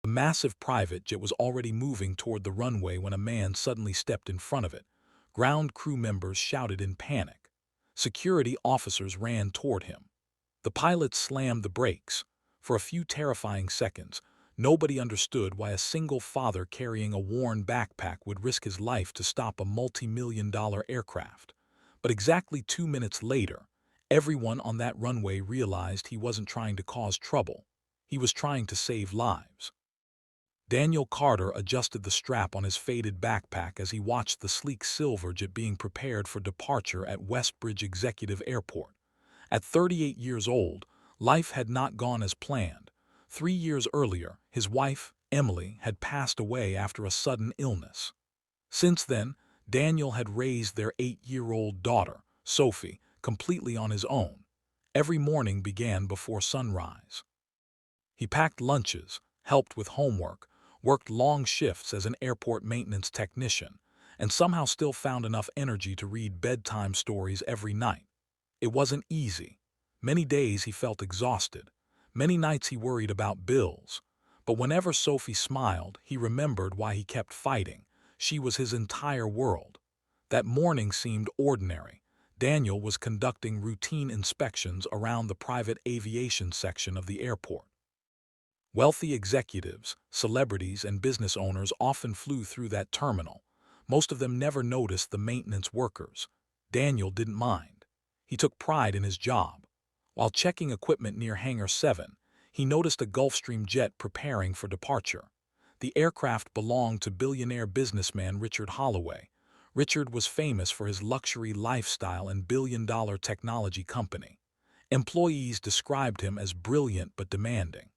massive private jet was already moving toward the runway when a man suddenly stepped in front of it. Ground crew members shouted in panic. Security officers ran toward him. The pilot slammed the brakes. For a few terrifying seconds, nobody understood why a single father carrying a worn backpack would risk his life to stop a multi-million-dollar aircraft. But exactly 2 minutes later, everyone on that runway realized he wasn't trying to cause trouble. He was trying to save lives. Daniel Carter adjusted the strap on his faded backpack as he watched the sleek silver jet being prepared for departure at Westbridge Executive Airport. At 38 years old, life had not gone as planned. 3 years earlier, his wife, Emily, had passed away after a sudden illness. Since then, Daniel had raised their 8-year-old daughter, Sophie, completely on his own. Every morning began before sunrise. He packed lunches, helped with homework, worked long shifts as an airport maintenance technician, and somehow still found enough energy to read bedtime stories every night. It wasn't easy. Many days he felt exhausted. Many nights he worried about bills. But whenever Sophie smiled, he remembered why he kept fighting. She was his entire world. That morning seemed ordinary. Daniel was conducting routine inspections around the private aviation section of the airport. Wealthy executives, celebrities, and business owners often flew through that terminal. Most of them never noticed the maintenance workers. Daniel didn't mind. He took pride in his job. While checking equipment near Hangar 7, he noticed a Gulfstream jet preparing for departure. The aircraft belonged to billionaire businessman Richard Holloway. Richard was famous for his luxury lifestyle and billion-dollar technology company. Employees described him as brilliant but demanding.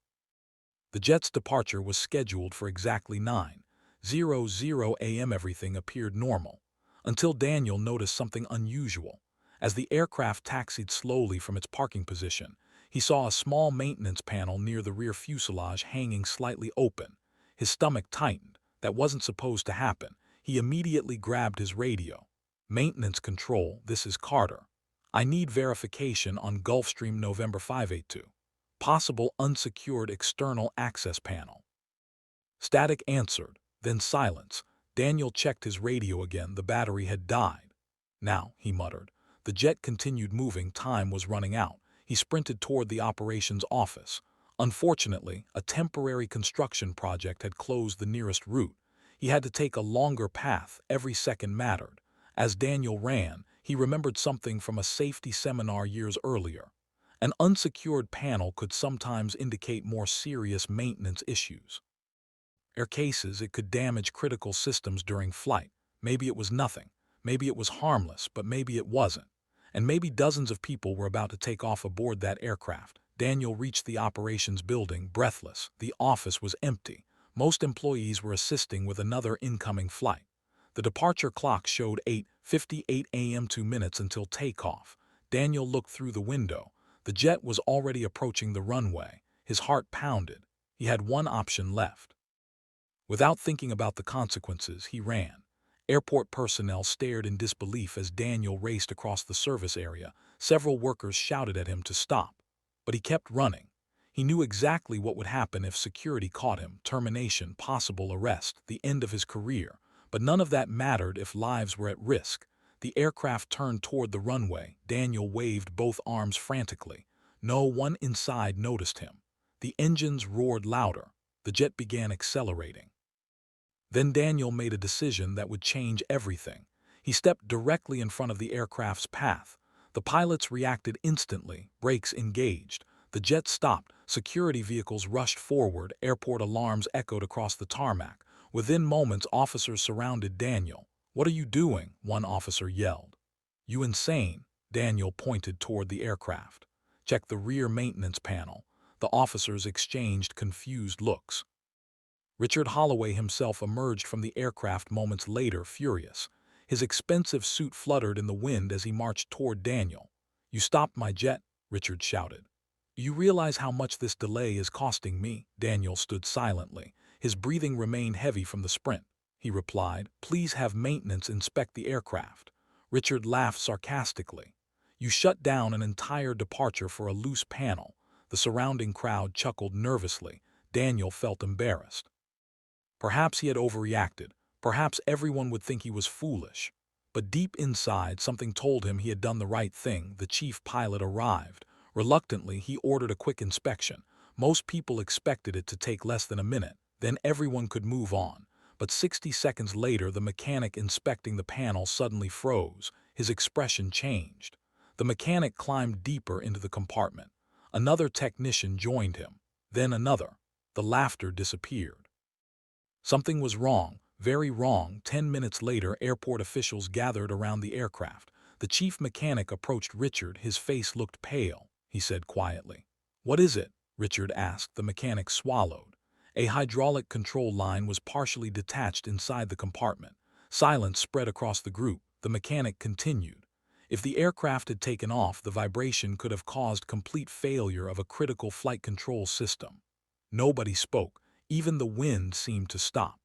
The jet's departure was scheduled for exactly 9:00 a.m. Everything appeared normal, until Daniel noticed something unusual. As the aircraft taxied slowly from its parking position, he saw a small maintenance panel near the rear fuselage hanging slightly open. His stomach tightened. That wasn't supposed to happen. He immediately grabbed his radio. "Maintenance control, this is Carter. I need verification on Gulfstream November 582. Possible unsecured external access panel." Static answered, then silence. Daniel checked his radio again. The battery had died. "Now," he muttered. The jet continued moving. Time was running out. He sprinted toward the operations office. Unfortunately, a temporary construction project had closed the nearest route. He had to take a longer path. Every second mattered. As Daniel ran, he remembered something from a safety seminar years earlier. An unsecured panel could sometimes indicate more serious maintenance issues. In cases, it could damage critical systems during flight. Maybe it was nothing. Maybe it was harmless, but maybe it wasn't. And maybe dozens of people were about to take off aboard that aircraft. Daniel reached the operations building, breathless. The office was empty. Most employees were assisting with another incoming flight. The departure clock showed 8:58 a.m. 2 minutes until takeoff. Daniel looked through the window. The jet was already approaching the runway. His heart pounded. He had one option left. Without thinking about the consequences, he ran. Airport personnel stared in disbelief as Daniel raced across the service area. Several workers shouted at him to stop. But he kept running. He knew exactly what would happen if security caught him: termination, possible arrest, the end of his career. But none of that mattered if lives were at risk. The aircraft turned toward the runway. Daniel waved both arms frantically. No one inside noticed him. The engines roared louder. The jet began accelerating. Then Daniel made a decision that would change everything. He stepped directly in front of the aircraft's path. The pilots reacted instantly. Brakes engaged. The jet stopped. Security vehicles rushed forward. Airport alarms echoed across the tarmac. Within moments, officers surrounded Daniel. "What are you doing?" one officer yelled. "You insane?" Daniel pointed toward the aircraft. "Check the rear maintenance panel." The officers exchanged confused looks. Richard Holloway himself emerged from the aircraft moments later, furious. His expensive suit fluttered in the wind as he marched toward Daniel. "You stopped my jet," Richard shouted. "Do you realize how much this delay is costing me?" Daniel stood silently. His breathing remained heavy from the sprint. He replied, "Please have maintenance inspect the aircraft." Richard laughed sarcastically. "You shut down an entire departure for a loose panel." The surrounding crowd chuckled nervously. Daniel felt embarrassed. Perhaps he had overreacted. Perhaps everyone would think he was foolish. But deep inside, something told him he had done the right thing. The chief pilot arrived. Reluctantly, he ordered a quick inspection. Most people expected it to take less than a minute. Then everyone could move on. But 60 seconds later, the mechanic inspecting the panel suddenly froze. His expression changed. The mechanic climbed deeper into the compartment. Another technician joined him. Then another. The laughter disappeared. Something was wrong, very wrong. 10 minutes later, airport officials gathered around the aircraft. The chief mechanic approached Richard. His face looked pale. He said quietly, "What is it?" Richard asked. The mechanic swallowed. A hydraulic control line was partially detached inside the compartment. Silence spread across the group. The mechanic continued. If the aircraft had taken off, the vibration could have caused complete failure of a critical flight control system. Nobody spoke. Even the wind seemed to stop.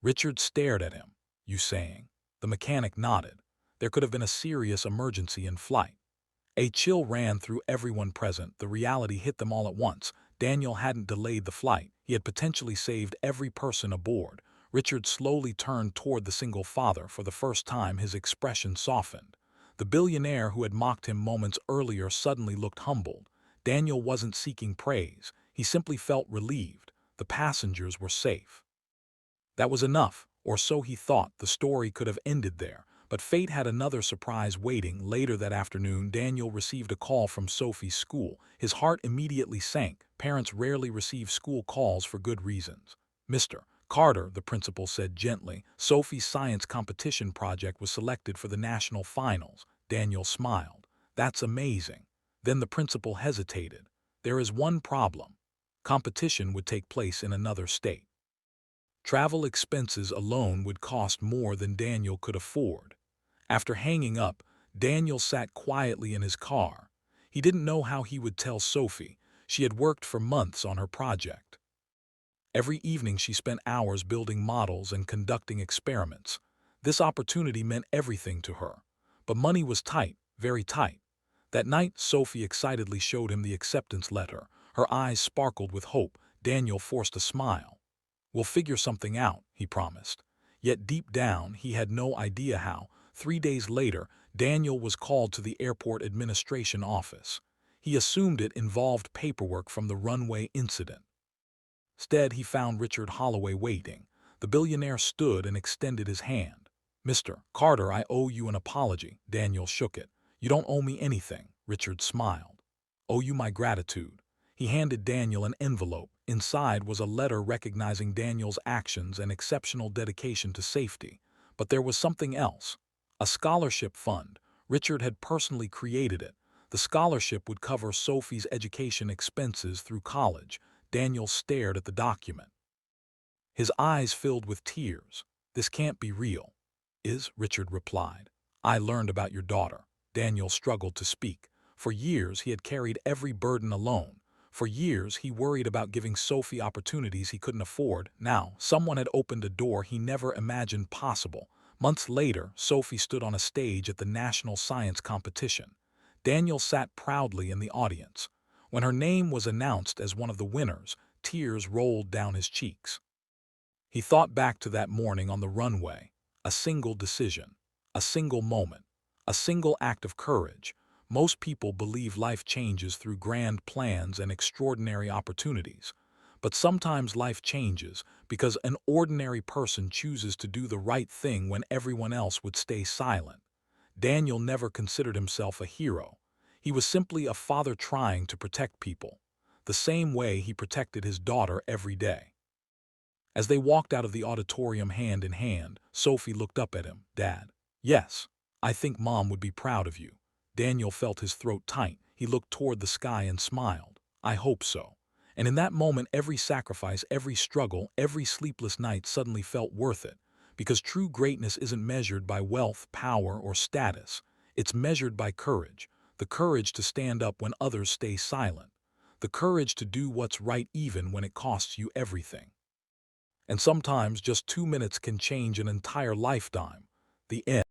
Richard stared at him. "You saying?" The mechanic nodded. There could have been a serious emergency in flight. A chill ran through everyone present. The reality hit them all at once. Daniel hadn't delayed the flight. He had potentially saved every person aboard. Richard slowly turned toward the single father. For the first time, his expression softened. The billionaire who had mocked him moments earlier suddenly looked humbled. Daniel wasn't seeking praise. He simply felt relieved. The passengers were safe. That was enough, or so he thought. The story could have ended there. But fate had another surprise waiting. Later that afternoon, Daniel received a call from Sophie's school. His heart immediately sank. Parents rarely receive school calls for good reasons. "Mr. Carter," the principal said gently, "Sophie's science competition project was selected for the national finals." Daniel smiled. "That's amazing." Then the principal hesitated. "There is one problem. Competition would take place in another state. Travel expenses alone would cost more than Daniel could afford." After hanging up, Daniel sat quietly in his car. He didn't know how he would tell Sophie. She had worked for months on her project. Every evening she spent hours building models and conducting experiments. This opportunity meant everything to her. But money was tight, very tight. That night, Sophie excitedly showed him the acceptance letter. Her eyes sparkled with hope. Daniel forced a smile. "We'll figure something out," he promised. Yet deep down, he had no idea how. 3 days later, Daniel was called to the airport administration office. He assumed it involved paperwork from the runway incident. Instead, he found Richard Holloway waiting. The billionaire stood and extended his hand. "Mr. Carter, I owe you an apology." Daniel shook it. "You don't owe me anything," Richard smiled. "Owe you my gratitude." He handed Daniel an envelope. Inside was a letter recognizing Daniel's actions and exceptional dedication to safety. But there was something else. A scholarship fund. Richard had personally created it. The scholarship would cover Sophie's education expenses through college. Daniel stared at the document. His eyes filled with tears. "This can't be real." "Is," Richard replied. "I learned about your daughter." Daniel struggled to speak. For years he had carried every burden alone. For years he worried about giving Sophie opportunities he couldn't afford. Now, someone had opened a door he never imagined possible. Months later, Sophie stood on a stage at the national science competition. Daniel sat proudly in the audience. When her name was announced as one of the winners, tears rolled down his cheeks. He thought back to that morning on the runway. A single decision, a single moment, a single act of courage. Most people believe life changes through grand plans and extraordinary opportunities. But sometimes life changes because an ordinary person chooses to do the right thing when everyone else would stay silent. Daniel never considered himself a hero. He was simply a father trying to protect people, the same way he protected his daughter every day. As they walked out of the auditorium hand in hand, Sophie looked up at him. "Dad." "Yes, I think Mom would be proud of you." Daniel felt his throat tight. He looked toward the sky and smiled. "I hope so." And in that moment, every sacrifice, every struggle, every sleepless night suddenly felt worth it. Because true greatness isn't measured by wealth, power, or status. It's measured by courage. The courage to stand up when others stay silent. The courage to do what's right even when it costs you everything. And sometimes just 2 minutes can change an entire lifetime. The end.